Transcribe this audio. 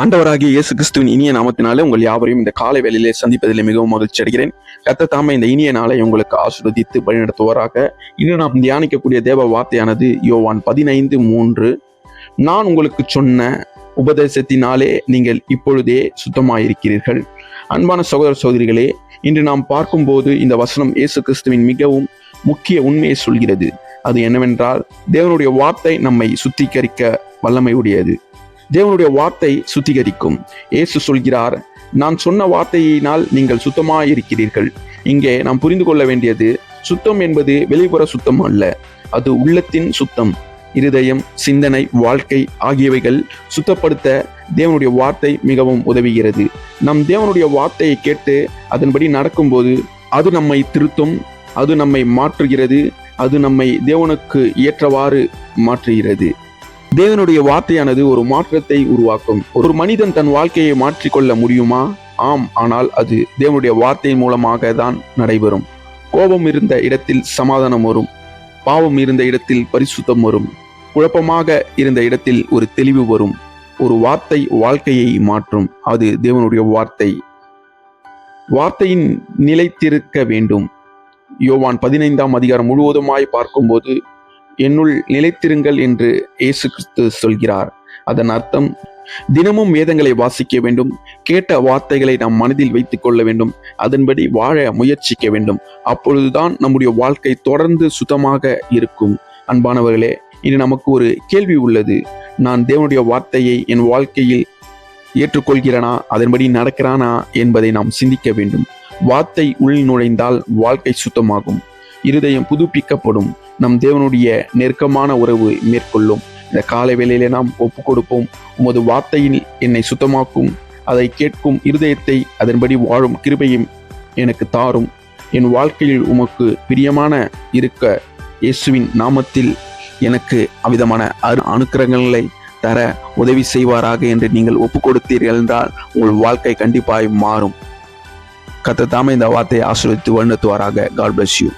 ஆண்டவராகிய இயேசு கிறிஸ்துவின் இனிய நாமத்தினாலே உங்கள் யாவரையும் இந்த காலை வேளையிலே சந்திப்பதில் மிகவும் மகிழ்ச்சி அடைகிறேன். கர்த்தர் தாமே இந்த இனிய நாளை உங்களுக்கு ஆசீர்வதித்து வழிநடத்துவாராக. இன்று நாம் தியானிக்கக்கூடிய தேவ வார்த்தையானது யோவான் 15:3. நான் உங்களுக்கு சொன்ன உபதேசத்தினாலே நீங்கள் இப்பொழுதே சுத்தமாயிருக்கிறீர்கள். அன்பான சகோதர சகோதரிகளே, இன்று நாம் பார்க்கும்போது இந்த வசனம் இயேசு கிறிஸ்துவின் மிகவும் முக்கிய உண்மையை சொல்கிறது. அது என்னவென்றால், தேவனுடைய வார்த்தை நம்மை சுத்திகரிக்க வல்லமை உடையது. தேவனுடைய வார்த்தை சுத்திகரிக்கும். இயேசு சொல்கிறார், நான் சொன்ன வார்த்தையினால் நீங்கள் சுத்தமாயிருக்கிறீர்கள். இங்கே நாம் புரிந்து கொள்ள வேண்டியது, சுத்தம் என்பது வெளிப்புற சுத்தம் அல்ல, அது உள்ளத்தின் சுத்தம். இருதயம், சிந்தனை, வாழ்க்கை ஆகியவைகள் சுத்தப்படுத்த தேவனுடைய வார்த்தை மிகவும் உதவுகிறது. நம் தேவனுடைய வார்த்தையை கேட்டு அதன்படி நடக்கும்போது அது நம்மை திருத்தும், அது நம்மை மாற்றுகிறது, அது நம்மை தேவனுக்கு ஏற்றவாறு மாற்றுகிறது. தேவனுடைய வார்த்தையானது ஒரு மாற்றத்தை உருவாக்கும். ஒரு மனிதன் தன் வாழ்க்கையை மாற்றிக்கொள்ள முடியுமா? ஆம், ஆனால் அது தேவனுடைய வார்த்தையின் மூலமாக தான் நடைபெறும். கோபம் இருந்த இடத்தில் சமாதானம் வரும், பாவம் இருந்த இடத்தில் பரிசுத்தம் வரும், குழப்பமாக இருந்த இடத்தில் ஒரு தெளிவு வரும். ஒரு வார்த்தை வாழ்க்கையை மாற்றும். அது தேவனுடைய வார்த்தை. வார்த்தையின் நிலைத்திருக்க வேண்டும். யோவான் 15 முழுவதுமாய் பார்க்கும்போது, என்னுள் நிலைத்திருங்கள் என்று இயேசு கிறிஸ்து சொல்கிறார். அதன் அர்த்தம், தினமும் வேதங்களை வாசிக்க வேண்டும், கேட்ட வார்த்தைகளை நாம் மனதில் வைத்துக் கொள்ள வேண்டும், அதன்படி வாழ முயற்சிக்க வேண்டும். அப்பொழுதுதான் நம்முடைய வாழ்க்கை தொடர்ந்து சுத்தமாக இருக்கும். அன்பானவர்களே, இனி நமக்கு ஒரு கேள்வி உள்ளது. நான் தேவனுடைய வார்த்தையை என் வாழ்க்கையில் ஏற்றுக்கொள்கிறேனா, அதன்படி நடக்கிறானா என்பதை நாம் சிந்திக்க வேண்டும். வார்த்தை உள் நுழைந்தால் வாழ்க்கை சுத்தமாகும், இருதயம் புதுப்பிக்கப்படும், நம் தேவனுடைய நெருக்கமான உறவு மேற்கொள்ளும். இந்த காலை வேளையிலே நாம் ஒப்பு கொடுப்போம். உமது வார்த்தையில் என்னை சுத்தமாக்கும், அதை கேட்கும் இருதயத்தை அதன்படி வாழும் கிருபையும் எனக்கு தாரும். என் வாழ்க்கையில் உமக்கு பிரியமான இருக்க இயேசுவின் நாமத்தில் எனக்கு அவ்விதமான அனுக்கிரகங்களை தர உதவி செய்வாராக என்று நீங்கள் ஒப்பு கொடுத்தீர்கள் என்றால் உங்கள் வாழ்க்கை கண்டிப்பாய் மாறும். கர்த்தர் தாமே இந்த வார்த்தையை ஆசீர்வதித்து வழிநடத்துவாராக. God bless you.